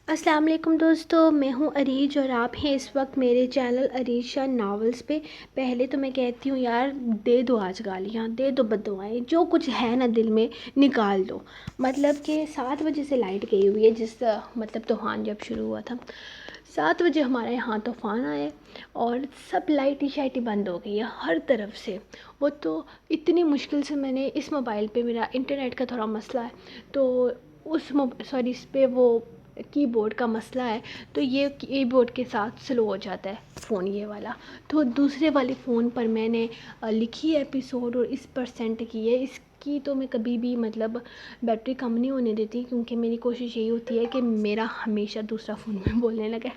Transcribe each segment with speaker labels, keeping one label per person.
Speaker 1: السلام علیکم دوستو، میں ہوں عریج اور آپ ہیں اس وقت میرے چینل عریج شاہ ناولز پہ۔ پہلے تو میں کہتی ہوں یار دے دو آج گالیاں، دے دو بددعائیں، جو کچھ ہے نا دل میں نکال دو۔ مطلب کہ 7 بجے سے لائٹ گئی ہوئی ہے، مطلب طوفان جب شروع ہوا تھا 7 بجے ہمارے یہاں طوفان آئے اور سب لائٹیں شائٹیں بند ہو گئی ہے ہر طرف سے۔ وہ تو اتنی مشکل سے میں نے اس موبائل پہ، میرا انٹرنیٹ کا تھوڑا مسئلہ ہے تو اس پہ وہ کی بورڈ کا مسئلہ ہے، تو یہ کی بورڈ کے ساتھ سلو ہو جاتا ہے فون یہ والا۔ تو دوسرے والے فون پر میں نے لکھی ہے ایپیسوڈ اور اس پر سینڈ کی ہے۔ اس کی تو میں کبھی بھی مطلب بیٹری کم نہیں ہونے دیتی، کیونکہ میری کوشش یہی ہوتی ہے کہ میرا ہمیشہ دوسرا فون میں بولنے لگا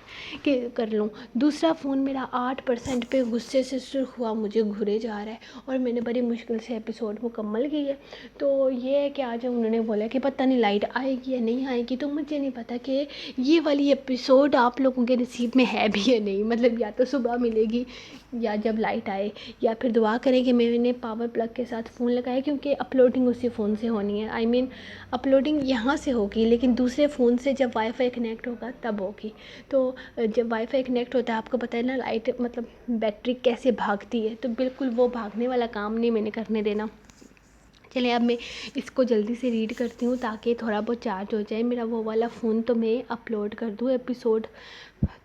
Speaker 1: کہ کر لوں۔ دوسرا فون میرا 8% پہ غصے سے سرخ ہوا مجھے گھورے جا رہا ہے اور میں نے بڑی مشکل سے ایپیسوڈ مکمل کی ہے۔ تو یہ ہے کہ آج انہوں نے بولا کہ پتہ نہیں لائٹ آئے گی یا نہیں آئے گی، تو مجھے نہیں پتا کہ یہ والی ایپیسوڈ آپ لوگوں کے نصیب میں ہے بھی یا نہیں۔ مطلب یا تو صبح ملے گی یا جب لائٹ آئے، یا پھر دعا کریں کہ میں نے پاور پلگ کے ساتھ فون لگایا، کیونکہ اپلوڈنگ اسی فون سے ہونی ہے۔ اپلوڈنگ یہاں سے ہوگی لیکن دوسرے فون سے جب وائی فائی کنیکٹ ہوگا تب ہوگی۔ تو جب وائی فائی کنیکٹ ہوتا ہے آپ کو پتہ ہے نا لائٹ مطلب بیٹری کیسے بھاگتی ہے، تو بالکل وہ بھاگنے والا کام نہیں میں نے کرنے دینا۔ چلیں اب میں اس کو جلدی سے ریڈ کرتی ہوں تاکہ تھوڑا بہت چارج ہو جائے میرا وہ والا فون، تو میں اپلوڈ کر دوں ایپیسوڈ۔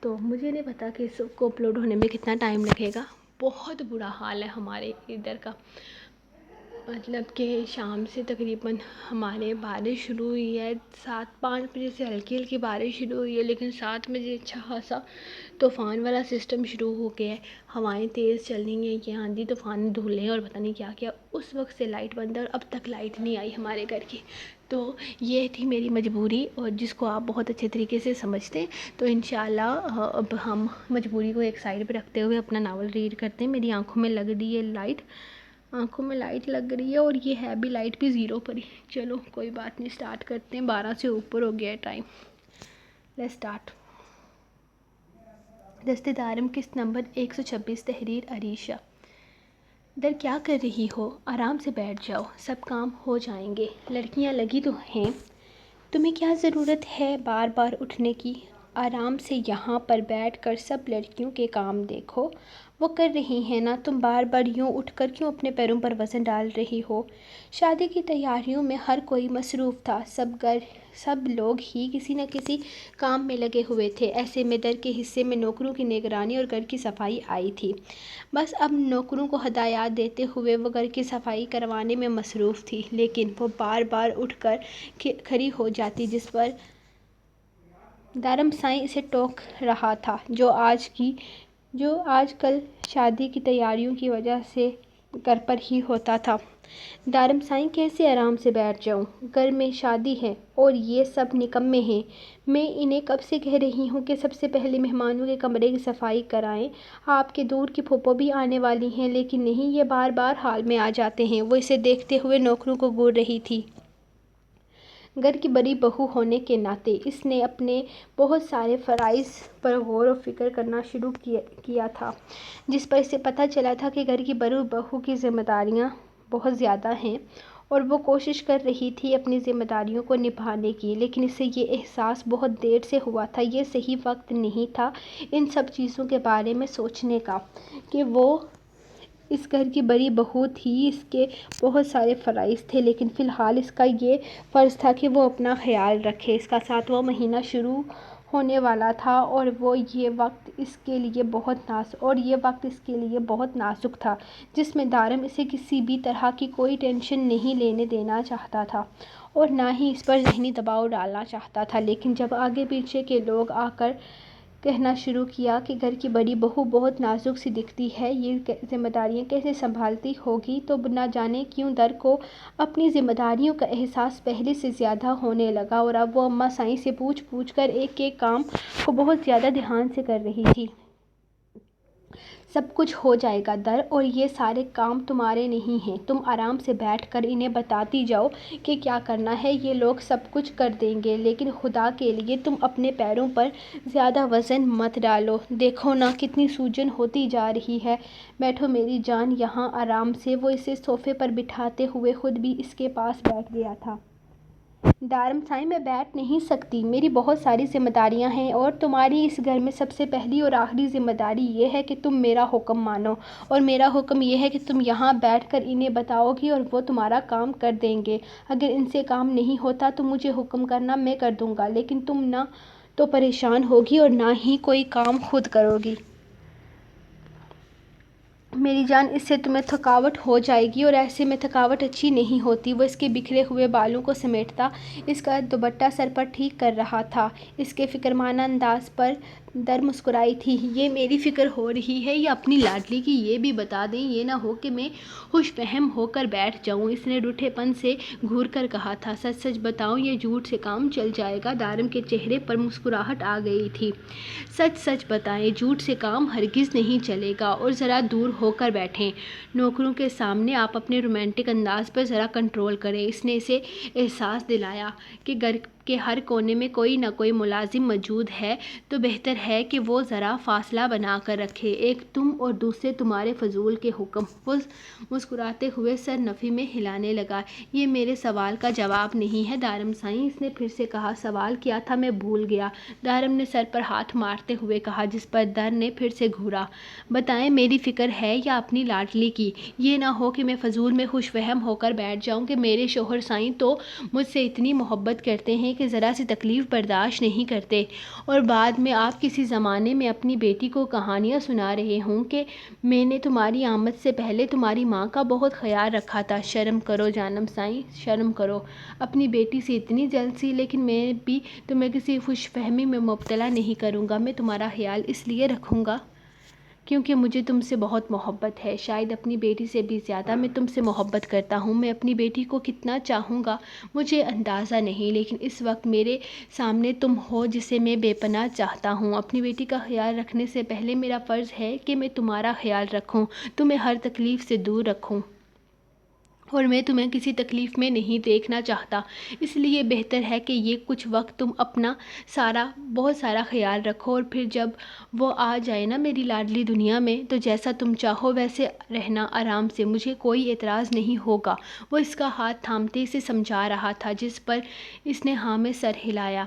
Speaker 1: تو مجھے نہیں پتا کہ اس کو اپلوڈ ہونے میں کتنا ٹائم لگے گا۔ بہت برا حال ہے ہمارے ادھر کا، مطلب کہ شام سے تقریباً ہمارے بارش شروع ہوئی ہے، 5 بجے سے ہلکی ہلکی بارش شروع ہوئی ہے، لیکن 7 بجے اچھا خاصا طوفان والا سسٹم شروع ہو گیا ہے۔ ہوائیں تیز چل رہی ہیں، یہ آندھی طوفان دھولیں اور پتہ نہیں کیا کیا۔ اس وقت سے لائٹ بند ہے اور اب تک لائٹ نہیں آئی ہمارے گھر کی۔ تو یہ تھی میری مجبوری، اور جس کو آپ بہت اچھے طریقے سے سمجھتے ہیں۔ تو انشاءاللہ اب ہم مجبوری کو ایک سائڈ پہ رکھتے ہوئے اپنا ناول ریڈ کرتے ہیں۔ میری آنکھوں میں لگ رہی ہے لائٹ، آنکھوں میں لائٹ لگ رہی ہے، اور یہ ہے بھی لائٹ بھی 0 پر ہی۔ چلو کوئی بات نہیں، سٹارٹ کرتے ہیں۔ 12 سے اوپر ہو گیا ہے ٹائم۔ Let's start. دستِ دارم قسط نمبر 126، تحریر عریشہ۔ در کیا کر رہی ہو؟ آرام سے بیٹھ جاؤ، سب کام ہو جائیں گے۔ لڑکیاں لگی تو ہیں، تمہیں کیا ضرورت ہے بار بار اٹھنے کی؟ آرام سے یہاں پر بیٹھ کر سب لڑکیوں کے کام دیکھو، وہ کر رہی ہیں نا، تم بار بار یوں اٹھ کر کیوں اپنے پیروں پر وزن ڈال رہی ہو؟ شادی کی تیاریوں میں ہر کوئی مصروف تھا، سب لوگ ہی کسی نہ کسی کام میں لگے ہوئے تھے۔ ایسے میں در کے حصے میں نوکروں کی نگرانی اور گھر کی صفائی آئی تھی۔ بس اب نوکروں کو ہدایات دیتے ہوئے وہ گھر کی صفائی کروانے میں مصروف تھی، لیکن وہ بار بار اٹھ کر کھڑی ہو جاتی، جس پر دارم سائیں اسے ٹوک رہا تھا، جو آج کل شادی کی تیاریوں کی وجہ سے گھر پر ہی ہوتا تھا۔ دارم سائیں کیسے آرام سے بیٹھ جاؤں؟ گھر میں شادی ہے اور یہ سب نکمّے ہیں۔ میں انہیں کب سے کہہ رہی ہوں کہ سب سے پہلے مہمانوں کے کمرے کی صفائی کرائیں۔ آپ کے دور کی پھوپھو بھی آنے والی ہیں، لیکن نہیں، یہ بار بار حال میں آ جاتے ہیں۔ وہ اسے دیکھتے ہوئے نوکروں کو گھور رہی تھی۔ گھر کی بڑی بہو ہونے کے ناطے اس نے اپنے بہت سارے فرائض پر غور و فکر کرنا شروع کیا تھا، جس پر اسے پتہ چلا تھا کہ گھر کی بڑی بہو کی ذمہ داریاں بہت زیادہ ہیں، اور وہ کوشش کر رہی تھی اپنی ذمہ داریوں کو نبھانے کی، لیکن اسے یہ احساس بہت دیر سے ہوا تھا۔ یہ صحیح وقت نہیں تھا ان سب چیزوں کے بارے میں سوچنے کا کہ وہ اس گھر کی بڑی بہو تھی، اس کے بہت سارے فرائض تھے، لیکن فی الحال اس کا یہ فرض تھا کہ وہ اپنا خیال رکھے۔ اس کا 7واں مہینہ شروع ہونے والا تھا اور یہ وقت اس کے لیے بہت نازک تھا، جس میں دارم اسے کسی بھی طرح کی کوئی ٹینشن نہیں لینے دینا چاہتا تھا اور نہ ہی اس پر ذہنی دباؤ ڈالنا چاہتا تھا۔ لیکن جب آگے پیچھے کے لوگ آ کر کہنا شروع کیا کہ گھر کی بڑی بہو بہت نازک سی دکھتی ہے، یہ ذمہ داریاں کیسے سنبھالتی ہوگی، تو نہ جانے کیوں در کو اپنی ذمہ داریوں کا احساس پہلے سے زیادہ ہونے لگا، اور اب وہ اماں سائیں سے پوچھ کر ایک ایک کام کو بہت زیادہ دھیان سے کر رہی تھی۔ سب کچھ ہو جائے گا در، اور یہ سارے کام تمہارے نہیں ہیں، تم آرام سے بیٹھ کر انہیں بتاتی جاؤ کہ کیا کرنا ہے، یہ لوگ سب کچھ کر دیں گے، لیکن خدا کے لیے تم اپنے پیروں پر زیادہ وزن مت ڈالو، دیکھو نا کتنی سوجن ہوتی جا رہی ہے، بیٹھو میری جان یہاں آرام سے۔ وہ اسے صوفے پر بٹھاتے ہوئے خود بھی اس کے پاس بیٹھ گیا تھا۔ دارم سائیں میں بیٹھ نہیں سکتی، میری بہت ساری ذمہ داریاں ہیں اور تمہاری اس گھر میں سب سے پہلی اور آخری ذمہ داری یہ ہے کہ تم میرا حکم مانو، اور میرا حکم یہ ہے کہ تم یہاں بیٹھ کر انہیں بتاؤ گی اور وہ تمہارا کام کر دیں گے۔ اگر ان سے کام نہیں ہوتا تو مجھے حکم کرنا، میں کر دوں گا، لیکن تم نہ تو پریشان ہوگی اور نہ ہی کوئی کام خود کرو گی۔ میری جان، اس سے تمہیں تھکاوٹ ہو جائے گی اور ایسے میں تھکاوٹ اچھی نہیں ہوتی۔ وہ اس کے بکھرے ہوئے بالوں کو سمیٹتا اس کا دوپٹہ سر پر ٹھیک کر رہا تھا۔ اس کے فکرمانہ انداز پر در مسکرائی تھی۔ یہ میری فکر ہو رہی ہے یا اپنی لاڈلی کی؟ یہ بھی بتا دیں، یہ نہ ہو کہ میں خوش فہم ہو کر بیٹھ جاؤں۔ اس نے روٹھے پن سے گھور کر کہا تھا۔ سچ سچ بتاؤں یا جھوٹ سے کام چل جائے گا؟ دارم کے چہرے پر مسکراہٹ آ گئی تھی۔ سچ سچ بتائیں، جھوٹ سے کام ہرگز نہیں چلے گا، اور ذرا دور ہو کر بیٹھیں۔ نوکروں کے سامنے آپ اپنے رومانٹک انداز پر ذرا کنٹرول کریں۔ اس نے اسے احساس دلایا کہ گھر کے ہر کونے میں کوئی نہ کوئی ملازم موجود ہے، تو بہتر ہے کہ وہ ذرا فاصلہ بنا کر رکھے، ایک تم اور دوسرے تمہارے فضول کے حکم۔ وہ مسکراتے ہوئے سر نفی میں ہلانے لگا۔ یہ میرے سوال کا جواب نہیں ہے دارم سائیں، اس نے پھر سے کہا۔ سوال کیا تھا میں بھول گیا، دارم نے سر پر ہاتھ مارتے ہوئے کہا، جس پر در نے پھر سے گھورا۔ بتائیں، میری فکر ہے یا اپنی لاڈلی کی؟ یہ نہ ہو کہ میں فضول میں خوش فہم ہو کر بیٹھ جاؤں کہ میرے شوہر سائیں تو مجھ سے اتنی محبت کرتے ہیں کہ ذرا سی تکلیف برداشت نہیں کرتے، اور بعد میں آپ کسی زمانے میں اپنی بیٹی کو کہانیاں سنا رہے ہوں کہ میں نے تمہاری آمد سے پہلے تمہاری ماں کا بہت خیال رکھا تھا۔ شرم کرو جانم سائیں، شرم کرو اپنی بیٹی سے اتنی جلسی۔ لیکن میں بھی تمہیں کسی خوش فہمی میں مبتلا نہیں کروں گا۔ میں تمہارا خیال اس لیے رکھوں گا کیونکہ مجھے تم سے بہت محبت ہے، شاید اپنی بیٹی سے بھی زیادہ میں تم سے محبت کرتا ہوں۔ میں اپنی بیٹی کو کتنا چاہوں گا مجھے اندازہ نہیں، لیکن اس وقت میرے سامنے تم ہو جسے میں بے پناہ چاہتا ہوں۔ اپنی بیٹی کا خیال رکھنے سے پہلے میرا فرض ہے کہ میں تمہارا خیال رکھوں، تمہیں ہر تکلیف سے دور رکھوں، اور میں تمہیں کسی تکلیف میں نہیں دیکھنا چاہتا۔ اس لیے بہتر ہے کہ یہ کچھ وقت تم اپنا بہت سارا خیال رکھو، اور پھر جب وہ آ جائے نا میری لاڈلی دنیا میں، تو جیسا تم چاہو ویسے رہنا آرام سے، مجھے کوئی اعتراض نہیں ہوگا۔ وہ اس کا ہاتھ تھامتے اسے سمجھا رہا تھا، جس پر اس نے ہاں میں سر ہلایا۔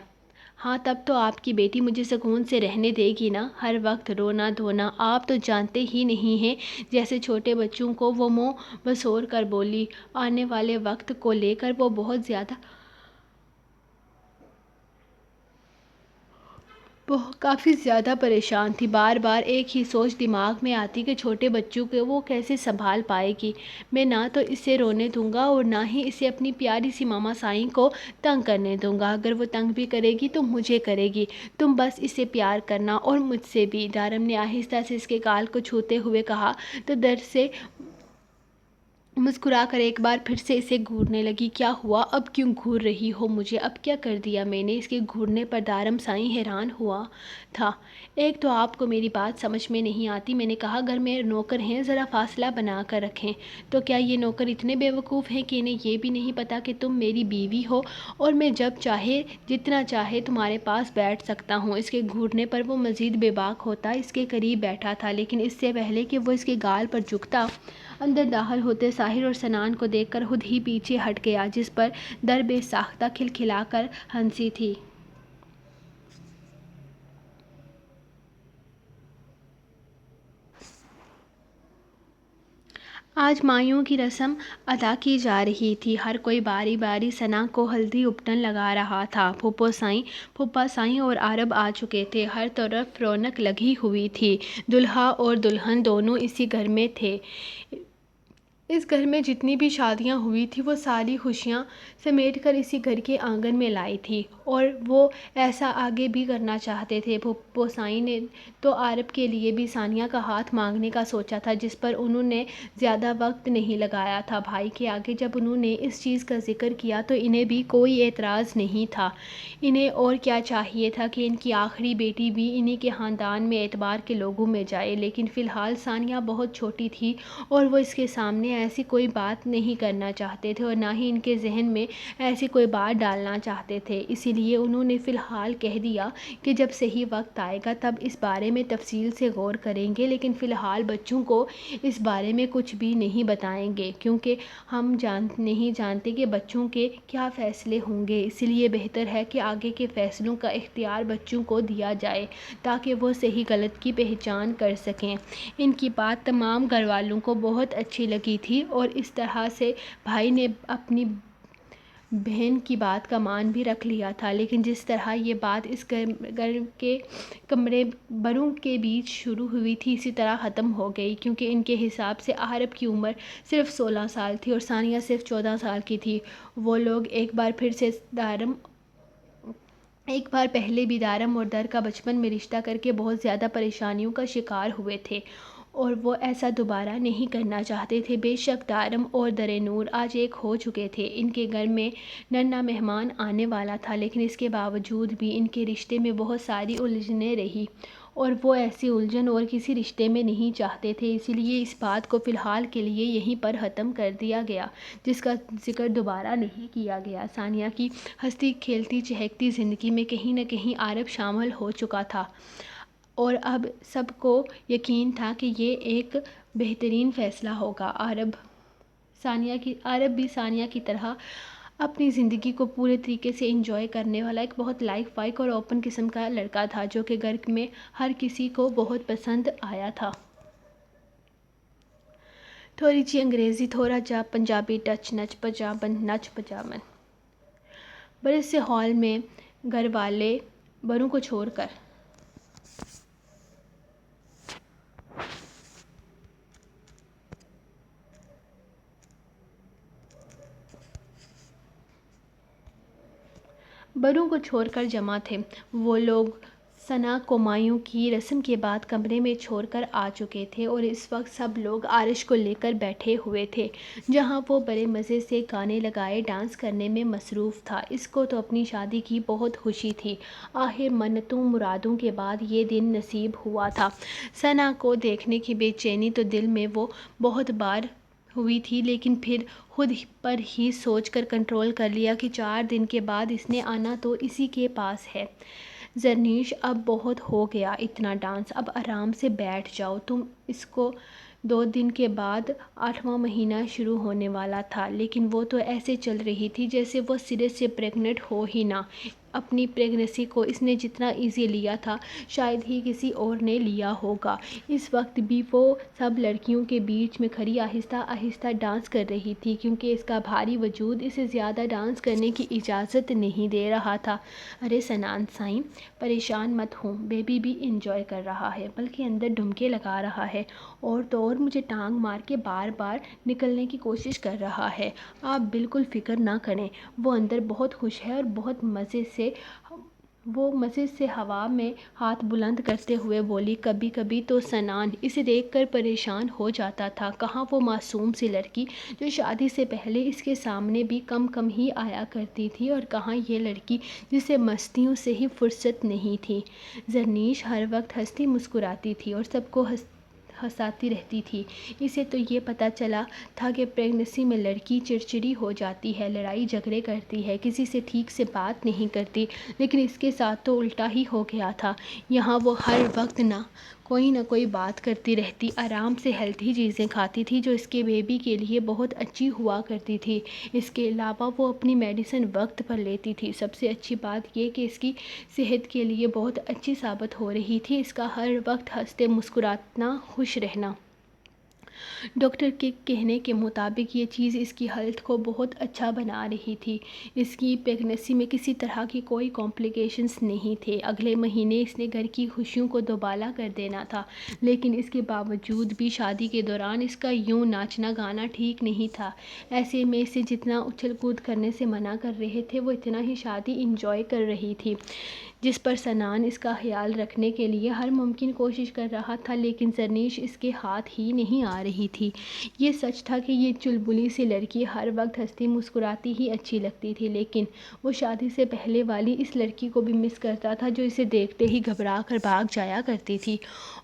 Speaker 1: ہاں، تب تو آپ کی بیٹی مجھے سکون سے رہنے دے گی نا؟ ہر وقت رونا دھونا، آپ تو جانتے ہی نہیں ہیں، جیسے چھوٹے بچوں کو وہ منہ بسور کر بولی۔ آنے والے وقت کو لے کر وہ کافی زیادہ پریشان تھی۔ بار بار ایک ہی سوچ دماغ میں آتی کہ چھوٹے بچوں کو وہ کیسے سنبھال پائے گی۔ میں نہ تو اسے رونے دوں گا اور نہ ہی اسے اپنی پیاری سی ماما سائیں کو تنگ کرنے دوں گا۔ اگر وہ تنگ بھی کرے گی تو مجھے کرے گی، تم بس اسے پیار کرنا، اور مجھ سے بھی۔ دارم نے آہستہ سے اس کے گال کو چھوتے ہوئے کہا تو در سے مسکرا کر ایک بار پھر سے اسے گھورنے لگی۔ کیا ہوا؟ اب کیوں گھور رہی ہو مجھے؟ اب کیا کر دیا میں نے؟ اس کے گھورنے پر دارم سائیں حیران ہوا تھا۔ ایک تو آپ کو میری بات سمجھ میں نہیں آتی، میں نے کہا گھر میں نوکر ہیں، ذرا فاصلہ بنا کر رکھیں۔ تو کیا یہ نوکر اتنے بیوقوف ہیں کہ انہیں یہ بھی نہیں پتا کہ تم میری بیوی ہو، اور میں جب چاہے جتنا چاہے تمہارے پاس بیٹھ سکتا ہوں؟ اس کے گھورنے پر وہ مزید بے باک ہوتا اس کے قریب بیٹھا تھا، لیکن اس سے پہلے کہ وہ اس کے گال پر جھکتا، اندر داخل ہوتے ساحر اور سنان کو دیکھ کر خود ہی پیچھے ہٹ گیا، جس پر در بے ساختہ کھلکھلا کر ہنسی تھی۔ آج مائیوں کی رسم ادا کی جا رہی تھی، ہر کوئی باری باری ثنا کو ہلدی اپٹن لگا رہا تھا۔ پھوپھا سائیں اور عرب آ چکے تھے، ہر طرف رونق لگی ہوئی تھی۔ دولہا اور دلہن دونوں اسی گھر میں تھے۔ اس گھر میں جتنی بھی شادیاں ہوئی تھیں وہ ساری خوشیاں سمیٹ کر اسی گھر کے آنگن میں لائی تھی، اور وہ ایسا آگے بھی کرنا چاہتے تھے۔ پھوپھو سائیں نے تو عرب کے لیے بھی ثانیہ کا ہاتھ مانگنے کا سوچا تھا، جس پر انہوں نے زیادہ وقت نہیں لگایا تھا۔ بھائی کے آگے جب انہوں نے اس چیز کا ذکر کیا تو انہیں بھی کوئی اعتراض نہیں تھا۔ انہیں اور کیا چاہیے تھا کہ ان کی آخری بیٹی بھی انہی کے خاندان میں اعتبار کے لوگوں میں جائے، لیکن فی الحال ثانیہ بہت چھوٹی تھی اور وہ اس کے سامنے ایسی کوئی بات نہیں کرنا چاہتے تھے اور نہ ہی ان کے ذہن میں ایسی کوئی بات ڈالنا چاہتے تھے، اسی لیے انہوں نے فی الحال کہہ دیا کہ جب صحیح وقت آئے گا تب اس بارے میں تفصیل سے غور کریں گے، لیکن فی الحال بچوں کو اس بارے میں کچھ بھی نہیں بتائیں گے کیونکہ ہم نہیں جانتے کہ بچوں کے کیا فیصلے ہوں گے، اسی لیے بہتر ہے کہ آگے کے فیصلوں کا اختیار بچوں کو دیا جائے تاکہ وہ صحیح غلط کی پہچان کر سکیں۔ ان کی بات تمام گھر والوں کو بہت اچھی لگی تھی اور اس طرح سے بھائی نے اپنی بہن کی بات کا مان بھی رکھ لیا تھا، لیکن جس طرح یہ بات اس گھر کے کمرے بروں کے بیچ شروع ہوئی تھی اسی طرح ختم ہو گئی، کیونکہ ان کے حساب سے عارب کی عمر صرف 16 سال تھی اور ثانیہ صرف 14 سال کی تھی۔ وہ لوگ ایک بار پہلے بھی دارم اور در کا بچپن میں رشتہ کر کے بہت زیادہ پریشانیوں کا شکار ہوئے تھے اور وہ ایسا دوبارہ نہیں کرنا چاہتے تھے۔ بے شک دارم اور در نور آج ایک ہو چکے تھے، ان کے گھر میں ننھا مہمان آنے والا تھا، لیکن اس کے باوجود بھی ان کے رشتے میں بہت ساری الجھنیں رہی اور وہ ایسی الجھن اور کسی رشتے میں نہیں چاہتے تھے، اسی لیے اس بات کو فی الحال کے لیے یہیں پر ختم کر دیا گیا، جس کا ذکر دوبارہ نہیں کیا گیا۔ ثانیہ کی ہنستی کھیلتی چہکتی زندگی میں کہیں نہ کہیں عارب شامل ہو چکا تھا اور اب سب کو یقین تھا کہ یہ ایک بہترین فیصلہ ہوگا۔ عارب بھی ثانیہ کی طرح اپنی زندگی کو پورے طریقے سے انجوائے کرنے والا ایک بہت لائق فائق اور اوپن قسم کا لڑکا تھا جو کہ گھر میں ہر کسی کو بہت پسند آیا تھا۔ تھوڑی سی انگریزی، تھوڑا جا پنجابی ٹچ، نچ پجامن۔ بڑے سے ہال میں گھر والے بروں کو چھوڑ کر جمع تھے۔ وہ لوگ ثنا کو مایوں کی رسم کے بعد کمرے میں چھوڑ کر آ چکے تھے اور اس وقت سب لوگ عارش کو لے کر بیٹھے ہوئے تھے جہاں وہ بڑے مزے سے گانے لگائے ڈانس کرنے میں مصروف تھا۔ اس کو تو اپنی شادی کی بہت خوشی تھی، آخر منتوں مرادوں کے بعد یہ دن نصیب ہوا تھا۔ ثنا کو دیکھنے کی بے چینی تو دل میں وہ بہت بار ہوئی تھی، لیکن پھر خود پر ہی سوچ کر کنٹرول کر لیا کہ 4 دن کے بعد اس نے آنا تو اسی کے پاس ہے۔ زرنیش اب بہت ہو گیا اتنا ڈانس، اب آرام سے بیٹھ جاؤ تم۔ اس کو 2 دن کے بعد 8واں مہینہ شروع ہونے والا تھا، لیکن وہ تو ایسے چل رہی تھی جیسے وہ سرے سے پریگننٹ ہو ہی نہ۔ اپنی پریگننسی کو اس نے جتنا ایزی لیا تھا شاید ہی کسی اور نے لیا ہوگا۔ اس وقت بھی وہ سب لڑکیوں کے بیچ میں کھڑی آہستہ آہستہ ڈانس کر رہی تھی کیونکہ اس کا بھاری وجود اسے زیادہ ڈانس کرنے کی اجازت نہیں دے رہا تھا۔ ارے سنان سائیں، پریشان مت ہوں، بیبی بھی انجوائے کر رہا ہے بلکہ اندر ڈمکے لگا رہا ہے اور تو اور مجھے ٹانگ مار کے بار بار نکلنے کی کوشش کر رہا ہے۔ آپ بالکل فکر نہ کریں، وہ اندر بہت خوش ہے اور بہت مزے سے ہوا میں ہاتھ بلند کرتے ہوئے بولی۔ کبھی کبھی تو سنان اسے دیکھ کر پریشان ہو جاتا تھا، کہاں وہ معصوم سی لڑکی جو شادی سے پہلے اس کے سامنے بھی کم ہی آیا کرتی تھی اور کہاں یہ لڑکی جسے مستیوں سے ہی فرصت نہیں تھی۔ زرنیش ہر وقت ہنستی مسکراتی تھی اور سب کو ہنساتی رہتی تھی۔ اسے تو یہ پتہ چلا تھا کہ پریگننسی میں لڑکی چڑچڑی ہو جاتی ہے، لڑائی جھگڑے کرتی ہے، کسی سے ٹھیک سے بات نہیں کرتی، لیکن اس کے ساتھ تو الٹا ہی ہو گیا تھا۔ یہاں وہ ہر وقت نہ کوئی بات کرتی رہتی، آرام سے ہیلتھی چیزیں کھاتی تھی جو اس کے بیبی کے لیے بہت اچھی ہوا کرتی تھی۔ اس کے علاوہ وہ اپنی میڈیسن وقت پر لیتی تھی۔ سب سے اچھی بات یہ کہ اس کی صحت کے لیے بہت اچھی ثابت ہو رہی تھی اس کا ہر وقت ہنستے مسکرانا، خوش رہنا۔ ڈاکٹر کے کہنے کے مطابق یہ چیز اس کی ہیلتھ کو بہت اچھا بنا رہی تھی۔ اس کی پریگننسی میں کسی طرح کی کوئی کمپلیکیشنز نہیں تھے۔ اگلے مہینے اس نے گھر کی خوشیوں کو دوبالا کر دینا تھا، لیکن اس کے باوجود بھی شادی کے دوران اس کا یوں ناچنا گانا ٹھیک نہیں تھا۔ ایسے میں اسے جتنا اچھل کود کرنے سے منع کر رہے تھے وہ اتنا ہی شادی انجوائے کر رہی تھی۔ جس پر سنان اس کا خیال رکھنے کے لیے ہر ممکن کوشش کر رہا تھا، لیکن زرنیش اس کے ہاتھ ہی نہیں آ رہی تھی۔ یہ سچ تھا کہ یہ چلبلی سی لڑکی ہر وقت ہنستی مسکراتی ہی اچھی لگتی تھی، لیکن وہ شادی سے پہلے والی اس لڑکی کو بھی مس کرتا تھا جو اسے دیکھتے ہی گھبرا کر بھاگ جایا کرتی تھی،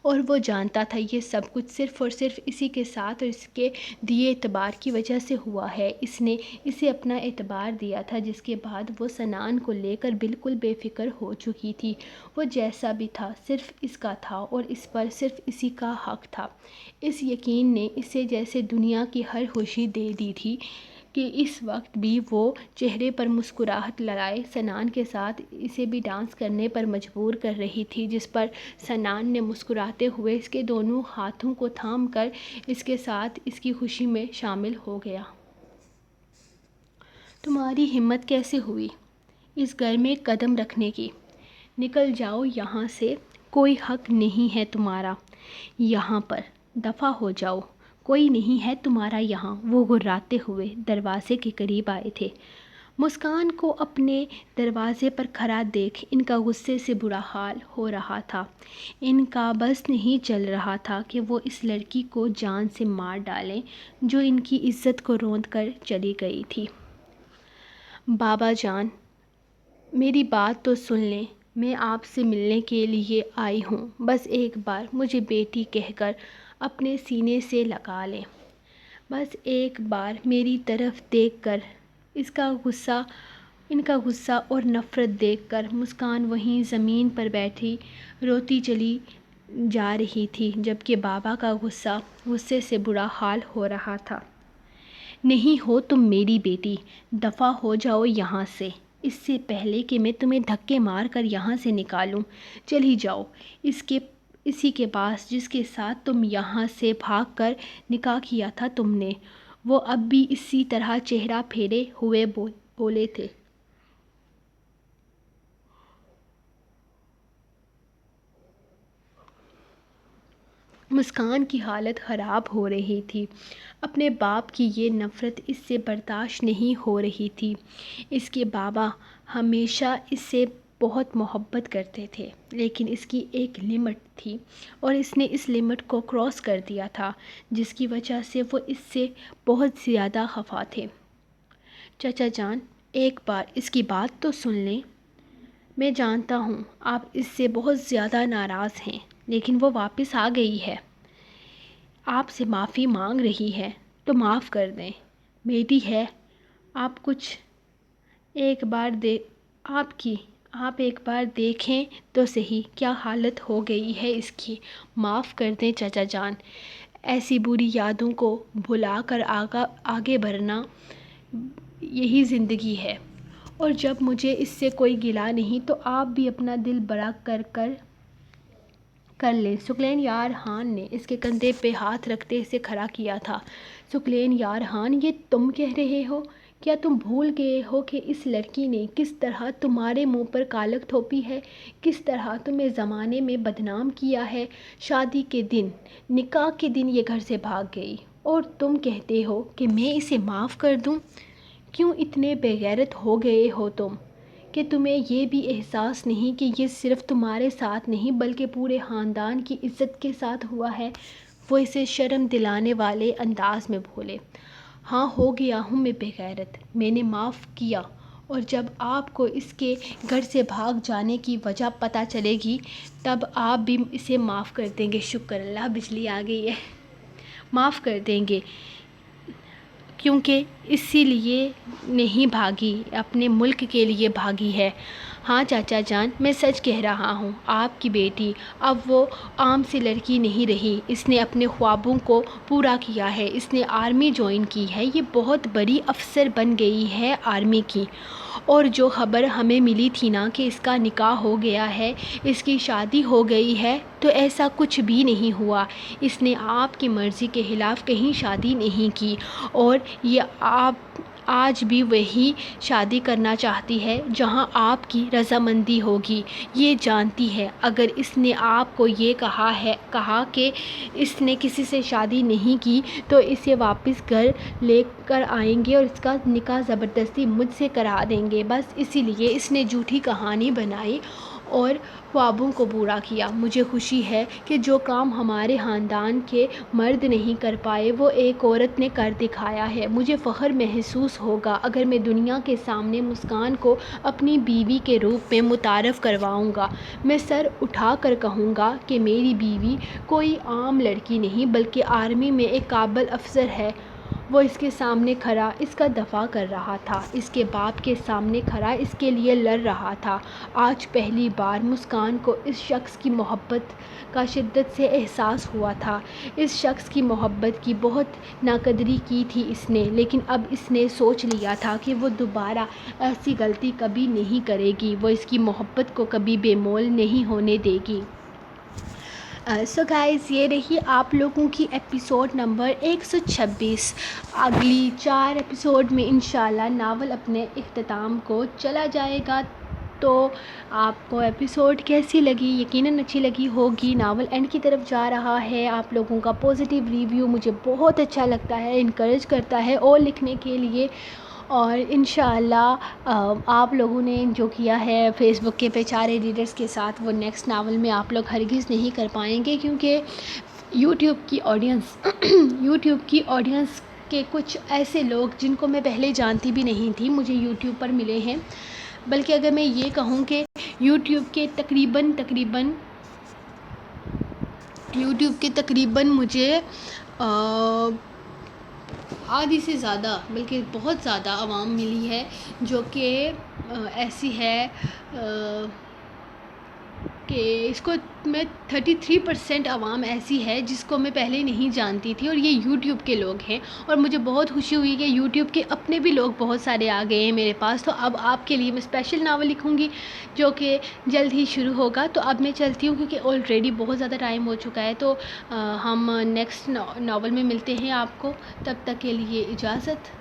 Speaker 1: اور وہ جانتا تھا یہ سب کچھ صرف اور صرف اسی کے ساتھ اور اس کے دیے اعتبار کی وجہ سے ہوا ہے۔ اس نے اسے اپنا اعتبار دیا تھا، جس کے بعد وہ سنان کو لے کر بالکل بے فکر ہو چکی تھی۔ وہ جیسا بھی تھا صرف اس کا تھا اور اس پر صرف اسی کا حق تھا۔ اس یقین نے اسے جیسے دنیا کی ہر خوشی دے دی تھی کہ اس وقت بھی وہ چہرے پر مسکراہٹ لائے سنان کے ساتھ اسے بھی ڈانس کرنے پر مجبور کر رہی تھی، جس پر سنان نے مسکراتے ہوئے اس کے دونوں ہاتھوں کو تھام کر اس کے ساتھ اس کی خوشی میں شامل ہو گیا۔ تمہاری ہمت کیسے ہوئی اس گھر میں قدم رکھنے کی؟ نکل جاؤ یہاں سے، کوئی حق نہیں ہے تمہارا یہاں پر، دفع ہو جاؤ، کوئی نہیں ہے تمہارا یہاں۔ وہ گھراتے ہوئے دروازے کے قریب آئے تھے۔ مسکان کو اپنے دروازے پر کھڑا دیکھ ان کا غصے سے برا حال ہو رہا تھا۔ ان کا بس نہیں چل رہا تھا کہ وہ اس لڑکی کو جان سے مار ڈالیں جو ان کی عزت کو روند کر چلی گئی تھی۔ بابا جان، میری بات تو سن لیں، میں آپ سے ملنے کے لیے آئی ہوں، بس ایک بار مجھے بیٹی کہہ کر اپنے سینے سے لگا لیں، بس ایک بار میری طرف دیکھ کر۔ ان کا غصہ اور نفرت دیکھ کر مسکان وہیں زمین پر بیٹھی روتی چلی جا رہی تھی، جبکہ بابا کا غصے سے برا حال ہو رہا تھا۔ نہیں ہو تم میری بیٹی، دفع ہو جاؤ یہاں سے، اس سے پہلے کہ میں تمہیں دھکے مار کر یہاں سے نکالوں۔ چلی جاؤ اسی کے پاس جس کے ساتھ تم یہاں سے بھاگ کر نکاح کیا تھا تم نے۔ وہ اب بھی اسی طرح چہرہ پھیرے ہوئے بولے تھے۔ مسکان کی حالت خراب ہو رہی تھی۔ اپنے باپ کی یہ نفرت اس سے برداشت نہیں ہو رہی تھی۔ اس کے بابا ہمیشہ اس سے بہت محبت کرتے تھے، لیکن اس کی ایک لمٹ تھی اور اس نے اس لمٹ کو کراس کر دیا تھا، جس کی وجہ سے وہ اس سے بہت زیادہ خفا تھے۔ چچا جان، ایک بار اس کی بات تو سن لیں۔ میں جانتا ہوں آپ اس سے بہت زیادہ ناراض ہیں، لیکن وہ واپس آ گئی ہے، آپ سے معافی مانگ رہی ہے، تو معاف کر دیں۔ بیٹی ہے، آپ ایک بار دیکھیں تو صحیح کیا حالت ہو گئی ہے اس کی۔ معاف کر دیں چچا جان، ایسی بری یادوں کو بھلا کر آگے بڑھنا یہی زندگی ہے، اور جب مجھے اس سے کوئی گلہ نہیں تو آپ بھی اپنا دل بڑا کر لیں۔ ثقلین یار خان نے اس کے کندھے پہ ہاتھ رکھتے اسے کھڑا کیا تھا۔ ثقلین یار خان، یہ تم کہہ رہے ہو؟ کیا تم بھول گئے ہو کہ اس لڑکی نے کس طرح تمہارے منہ پر کالک تھوپی ہے، کس طرح تمہیں زمانے میں بدنام کیا ہے؟ شادی کے دن، نکاح کے دن یہ گھر سے بھاگ گئی، اور تم کہتے ہو کہ میں اسے معاف کر دوں؟ کیوں اتنے بے غیرت ہو گئے ہو تم، کہ تمہیں یہ بھی احساس نہیں کہ یہ صرف تمہارے ساتھ نہیں بلکہ پورے خاندان کی عزت کے ساتھ ہوا ہے؟ وہ اسے شرم دلانے والے انداز میں بولے۔ ہاں، ہو گیا ہوں میں بے غیرت، میں نے معاف کیا، اور جب آپ کو اس کے گھر سے بھاگ جانے کی وجہ پتہ چلے گی تب آپ بھی اسے معاف کر دیں گے۔ شکر اللہ، بجلی آ گئی ہے۔ معاف کر دیں گے، کیونکہ اسی لیے نہیں بھاگی، اپنے ملک کے لیے بھاگی ہے۔ ہاں چاچا جان، میں سچ کہہ رہا ہوں، آپ کی بیٹی اب وہ عام سی لڑکی نہیں رہی، اس نے اپنے خوابوں کو پورا کیا ہے، اس نے آرمی جوائن کی ہے، یہ بہت بڑی افسر بن گئی ہے آرمی کی۔ اور جو خبر ہمیں ملی تھی نا کہ اس کا نکاح ہو گیا ہے، اس کی شادی ہو گئی ہے، تو ایسا کچھ بھی نہیں ہوا۔ اس نے آپ کی مرضی کے خلاف کہیں شادی نہیں کی، اور یہ آج بھی وہی شادی کرنا چاہتی ہے جہاں آپ کی رضامندی ہوگی۔ یہ جانتی ہے اگر اس نے آپ کو یہ کہا کہ اس نے کسی سے شادی نہیں کی تو اسے واپس گھر لے کر آئیں گے اور اس کا نکاح زبردستی مجھ سے کرا دیں گے، بس اسی لیے اس نے جھوٹی کہانی بنائی اور خوابوں کو پورا کیا۔ مجھے خوشی ہے کہ جو کام ہمارے خاندان کے مرد نہیں کر پائے وہ ایک عورت نے کر دکھایا ہے۔ مجھے فخر محسوس ہوگا اگر میں دنیا کے سامنے مسکان کو اپنی بیوی کے روپ میں متعارف کرواؤں گا۔ میں سر اٹھا کر کہوں گا کہ میری بیوی کوئی عام لڑکی نہیں بلکہ آرمی میں ایک قابل افسر ہے۔ وہ اس کے سامنے کھڑا اس کا دفاع کر رہا تھا، اس کے باپ کے سامنے کھڑا اس کے لیے لڑ رہا تھا۔ آج پہلی بار مسکان کو اس شخص کی محبت کا شدت سے احساس ہوا تھا۔ اس شخص کی محبت کی بہت ناقدری کی تھی اس نے، لیکن اب اس نے سوچ لیا تھا کہ وہ دوبارہ ایسی غلطی کبھی نہیں کرے گی، وہ اس کی محبت کو کبھی بے مول نہیں ہونے دے گی۔ سو گائز، یہ رہی آپ لوگوں کی ایپیسوڈ نمبر 126۔ اگلی 4 ایپیسوڈ میں انشاءاللہ ناول اپنے اختتام کو چلا جائے گا۔ تو آپ کو ایپیسوڈ کیسی لگی؟ یقیناً اچھی لگی ہوگی۔ ناول اینڈ کی طرف جا رہا ہے۔ آپ لوگوں کا پازیٹیو ریویو مجھے بہت اچھا لگتا ہے، انکریج کرتا ہے اور لکھنے کے لیے۔ اور انشاءاللہ آپ لوگوں نے جو کیا ہے فیس بک کے بیچارے ریڈرز کے ساتھ، وہ نیکسٹ ناول میں آپ لوگ ہرگز نہیں کر پائیں گے، کیونکہ یوٹیوب کی آڈینس کے کچھ ایسے لوگ جن کو میں پہلے جانتی بھی نہیں تھی مجھے یوٹیوب پر ملے ہیں۔ بلکہ اگر میں یہ کہوں کہ یوٹیوب کے تقریباً مجھے آدھی سے زیادہ بلکہ بہت زیادہ عوام ملی ہے جو کہ ایسی ہے کہ اس کو میں 33% عوام ایسی ہے جس کو میں پہلے نہیں جانتی تھی، اور یہ یوٹیوب کے لوگ ہیں۔ اور مجھے بہت خوشی ہوئی کہ یوٹیوب کے اپنے بھی لوگ بہت سارے آ گئے ہیں میرے پاس۔ تو اب آپ کے لیے میں اسپیشل ناول لکھوں گی جو کہ جلد ہی شروع ہوگا۔ تو اب میں چلتی ہوں کیونکہ آلریڈی بہت زیادہ ٹائم ہو چکا ہے۔ تو ہم نیکسٹ ناول میں ملتے ہیں آپ کو، تب تک کے لیے اجازت۔